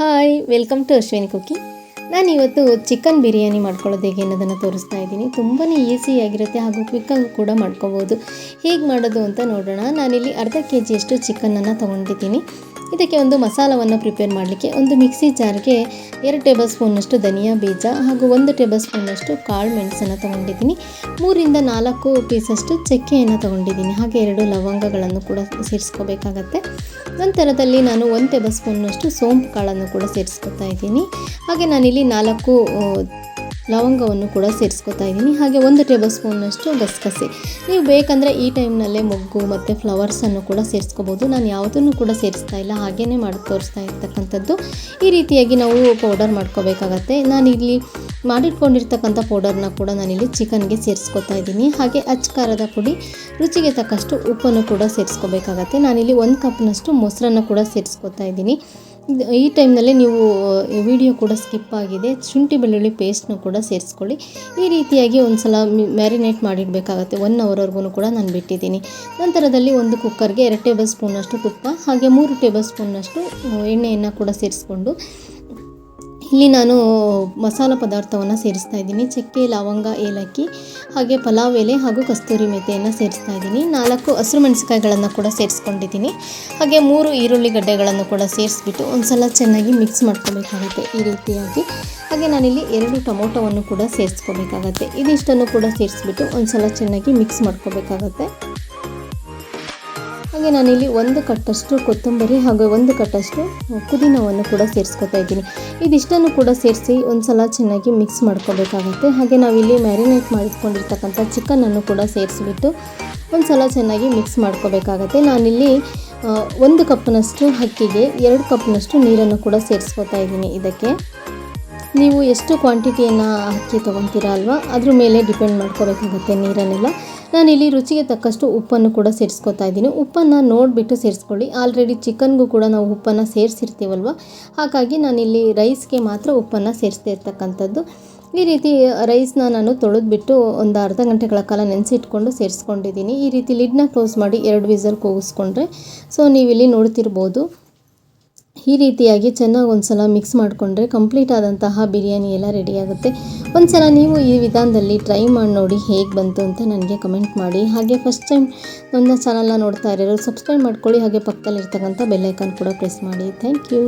Hi, welcome to Ashwini cooking. ನಾನು ಇವತ್ತು chicken biryani ಮಾಡ್ಕೊಳ್ಳೋದು ಹೇಗೆ ಅನ್ನೋದನ್ನು ತೋರಿಸ್ತಾ ಇದ್ದೀನಿ. ತುಂಬಾ ಈಸಿಯಾಗಿರುತ್ತೆ ಹಾಗೂ ಕ್ವಿಕ್ಕಾಗಿ ಕೂಡ ಮಾಡ್ಕೋಬೋದು. ಹೇಗೆ ಮಾಡೋದು ಅಂತ ನೋಡೋಣ. ನಾನಿಲ್ಲಿ ಅರ್ಧ ಕೆಜಿಯಷ್ಟು ಚಿಕನನ್ನು ತೊಗೊಂಡಿದ್ದೀನಿ. ಇದಕ್ಕೆ ಒಂದು ಮಸಾಲವನ್ನು ಪ್ರಿಪೇರ್ ಮಾಡಲಿಕ್ಕೆ ಒಂದು ಮಿಕ್ಸಿ ಜಾರ್ಗೆ 2 ಟೇಬಲ್ ಸ್ಪೂನಷ್ಟು ಧನಿಯಾ ಬೀಜ ಹಾಗೂ 1 ಟೇಬಲ್ ಸ್ಪೂನಷ್ಟು ಕಾಳು ಮೆಣಸನ್ನು ತೊಗೊಂಡಿದ್ದೀನಿ. 3 ರಿಂದ 4 ಪೀಸಷ್ಟು ಚಕ್ಕೆಯನ್ನು ತೊಗೊಂಡಿದ್ದೀನಿ. ಹಾಗೆ 2 ಲವಂಗಗಳನ್ನು ಕೂಡ ಸೇರಿಸ್ಕೋಬೇಕಾಗತ್ತೆ. ನಂತರದಲ್ಲಿ ನಾನು 1 ಟೇಬಲ್ ಸ್ಪೂನಷ್ಟು ಸೋಂಪು ಕಾಳನ್ನು ಕೂಡ ಸೇರಿಸ್ಕೊತಾ ಇದ್ದೀನಿ. ಹಾಗೆ ನಾನಿಲ್ಲಿ 4 ಲವಂಗವನ್ನು ಕೂಡ ಸೇರಿಸ್ಕೊತಾ ಇದ್ದೀನಿ. ಹಾಗೆ 1 ಟೇಬಲ್ ಸ್ಪೂನಷ್ಟು ಗಸಗಸೆ. ನೀವು ಬೇಕಂದರೆ ಈ ಟೈಮ್ನಲ್ಲೇ ಮೊಗ್ಗು ಮತ್ತು ಫ್ಲವರ್ಸನ್ನು ಕೂಡ ಸೇರಿಸ್ಕೋಬೋದು. ನಾನು ಯಾವುದನ್ನು ಕೂಡ ಸೇರಿಸ್ತಾ ಇಲ್ಲ, ಹಾಗೇ ಮಾಡಿ ತೋರಿಸ್ತಾ ಇರ್ತಕ್ಕಂಥದ್ದು. ಈ ರೀತಿಯಾಗಿ ನಾವು ಪೌಡರ್ ಮಾಡ್ಕೋಬೇಕಾಗತ್ತೆ. ನಾನಿಲ್ಲಿ ಮಾಡಿಟ್ಕೊಂಡಿರ್ತಕ್ಕಂಥ ಪೌಡರ್ನ ಕೂಡ ನಾನಿಲ್ಲಿ ಚಿಕನ್ಗೆ ಸೇರಿಸ್ಕೊತಾ ಇದ್ದೀನಿ. ಹಾಗೆ ಖಾರದ ಪುಡಿ, ರುಚಿಗೆ ತಕ್ಕಷ್ಟು ಉಪ್ಪನ್ನು ಕೂಡ ಸೇರಿಸ್ಕೋಬೇಕಾಗತ್ತೆ. ನಾನಿಲ್ಲಿ 1 ಕಪ್ನಷ್ಟು ಮೊಸರನ್ನು ಕೂಡ ಸೇರಿಸ್ಕೊತಾ ಇದ್ದೀನಿ. ಈ ಟೈಮ್ನಲ್ಲಿ ನೀವು ವಿಡಿಯೋ ಕೂಡ ಸ್ಕಿಪ್ ಆಗಿದೆ, ಶುಂಠಿ ಬೆಳ್ಳುಳ್ಳಿ ಪೇಸ್ಟ್ನು ಕೂಡ ಸೇರಿಸ್ಕೊಳ್ಳಿ. ಈ ರೀತಿಯಾಗಿ ಒಂದು ಸಲ ಮ್ಯಾರಿನೇಟ್ ಮಾಡಿಡಬೇಕಾಗತ್ತೆ. 1 ಅವರ್ವರೆಗೂ ಕೂಡ ನಾನು ಬಿಟ್ಟಿದ್ದೀನಿ. ನಂತರದಲ್ಲಿ ಒಂದು ಕುಕ್ಕರ್ಗೆ 2 ಟೇಬಲ್ ಸ್ಪೂನಷ್ಟು ತುಪ್ಪ ಹಾಗೆ 3 ಟೇಬಲ್ ಸ್ಪೂನಷ್ಟು ಎಣ್ಣೆಯನ್ನು ಕೂಡ ಸೇರಿಸ್ಕೊಂಡು ಇಲ್ಲಿ ನಾನು ಮಸಾಲ ಪದಾರ್ಥವನ್ನು ಸೇರಿಸ್ತಾ ಇದ್ದೀನಿ. ಚಕ್ಕೆ, ಲವಂಗ, ಏಲಕ್ಕಿ ಹಾಗೆ ಪಲಾವ್ ಎಲೆ ಹಾಗೂ ಕಸ್ತೂರಿ ಮೆಂತೆಯನ್ನು ಸೇರಿಸ್ತಾ ಇದ್ದೀನಿ. 4 ಹಸಿರು ಮೆಣಸಿನಕಾಯಿಗಳನ್ನು ಕೂಡ ಸೇರಿಸ್ಕೊಂಡಿದ್ದೀನಿ. ಹಾಗೆ 3 ಈರುಳ್ಳಿ ಗಡ್ಡೆಗಳನ್ನು ಕೂಡ ಸೇರಿಸ್ಬಿಟ್ಟು ಒಂದು ಸಲ ಚೆನ್ನಾಗಿ ಮಿಕ್ಸ್ ಮಾಡ್ಕೋಬೇಕಾಗತ್ತೆ ಈ ರೀತಿಯಾಗಿ. ಹಾಗೆ ನಾನಿಲ್ಲಿ 2 ಟೊಮೊಟೊವನ್ನು ಕೂಡ ಸೇರಿಸ್ಕೋಬೇಕಾಗತ್ತೆ. ಇದಿಷ್ಟನ್ನು ಕೂಡ ಸೇರಿಸ್ಬಿಟ್ಟು ಒಂದು ಸಲ ಚೆನ್ನಾಗಿ ಮಿಕ್ಸ್ ಮಾಡ್ಕೋಬೇಕಾಗತ್ತೆ. ಹಾಗೆ ನಾನಿಲ್ಲಿ 1 ಕಟ್ಟಷ್ಟು ಕೊತ್ತಂಬರಿ ಹಾಗೂ 1 ಕಟ್ಟಷ್ಟು ಪುದೀನವನ್ನು ಕೂಡ ಸೇರಿಸ್ಕೊತಾ ಇದ್ದೀನಿ. ಇದಿಷ್ಟನ್ನು ಕೂಡ ಸೇರಿಸಿ ಒಂದು ಸಲ ಚೆನ್ನಾಗಿ ಮಿಕ್ಸ್ ಮಾಡ್ಕೋಬೇಕಾಗುತ್ತೆ. ಹಾಗೆ ನಾವಿಲ್ಲಿ ಮ್ಯಾರಿನೇಟ್ ಮಾಡಿಟ್ಕೊಂಡಿರ್ತಕ್ಕಂಥ ಚಿಕನನ್ನು ಕೂಡ ಸೇರಿಸ್ಬಿಟ್ಟು ಒಂದು ಸಲ ಚೆನ್ನಾಗಿ ಮಿಕ್ಸ್ ಮಾಡ್ಕೋಬೇಕಾಗತ್ತೆ. ನಾನಿಲ್ಲಿ 1 ಕಪ್ನಷ್ಟು ಅಕ್ಕಿಗೆ 2 ಕಪ್ನಷ್ಟು ನೀರನ್ನು ಕೂಡ ಸೇರಿಸ್ಕೊತಾ ಇದ್ದೀನಿ. ಇದಕ್ಕೆ ನೀವು ಎಷ್ಟು ಕ್ವಾಂಟಿಟಿಯನ್ನು ಅಕ್ಕಿ ತೊಗೊತೀರಾ ಅಲ್ವಾ, ಅದ್ರ ಮೇಲೆ ಡಿಪೆಂಡ್ ಮಾಡ್ಕೋಬೇಕಾಗತ್ತೆ ನೀರನ್ನೆಲ್ಲ. ನಾನಿಲ್ಲಿ ರುಚಿಗೆ ತಕ್ಕಷ್ಟು ಉಪ್ಪನ್ನು ಕೂಡ ಸೇರಿಸ್ಕೊತಾ ಇದ್ದೀನಿ. ಉಪ್ಪನ್ನು ನೋಡಿಬಿಟ್ಟು ಸೇರಿಸ್ಕೊಳ್ಳಿ. ಆಲ್ರೆಡಿ ಚಿಕನ್ಗೂ ಕೂಡ ನಾವು ಉಪ್ಪನ್ನು ಸೇರಿಸಿರ್ತೀವಲ್ವ, ಹಾಗಾಗಿ ನಾನಿಲ್ಲಿ ರೈಸ್ಗೆ ಮಾತ್ರ ಉಪ್ಪನ್ನು ಸೇರಿಸ್ತಾ ಇರ್ತಕ್ಕಂಥದ್ದು. ಈ ರೀತಿ ರೈಸ್ನ ನಾನು ತೊಳೆದ್ಬಿಟ್ಟು ಒಂದು ಅರ್ಧ ಗಂಟೆಗಳ ಕಾಲ ನೆನೆಸಿಟ್ಕೊಂಡು ಸೇರಿಸ್ಕೊಂಡಿದ್ದೀನಿ. ಈ ರೀತಿ ಲಿಡ್ನ ಕ್ಲೋಸ್ ಮಾಡಿ 2 ವಿಸಲ್ ಕೂಗಿಸ್ಕೊಂಡ್ರೆ ನೀವಿಲ್ಲಿ ನೋಡ್ತಿರ್ಬೋದು. ಈ ರೀತಿಯಾಗಿ ಚೆನ್ನಾಗಿ ಒಂದು ಸಲ ಮಿಕ್ಸ್ ಮಾಡಿಕೊಂಡ್ರೆ ಕಂಪ್ಲೀಟ್ ಆದಂತಹ ಬಿರಿಯಾನಿ ಎಲ್ಲ ರೆಡಿಯಾಗುತ್ತೆ. ಒಂದು ಸಲ ನೀವು ಈ ವಿಧಾನದಲ್ಲಿ ಟ್ರೈ ಮಾಡಿ ನೋಡಿ ಹೇಗೆ ಬಂತು ಅಂತ ನನಗೆ ಕಮೆಂಟ್ ಮಾಡಿ. ಹಾಗೆ ಫಸ್ಟ್ ಟೈಮ್ ನನ್ನ ಚಾನಲ್ನ ನೋಡ್ತಾ ಇರೋರು ಸಬ್ಸ್ಕ್ರೈಬ್ ಮಾಡ್ಕೊಳ್ಳಿ. ಹಾಗೆ ಪಕ್ಕದಲ್ಲಿರ್ತಕ್ಕಂಥ ಬೆಲ್ ಐಕಾನ್ ಕೂಡ ಪ್ರೆಸ್ ಮಾಡಿ. Thank you.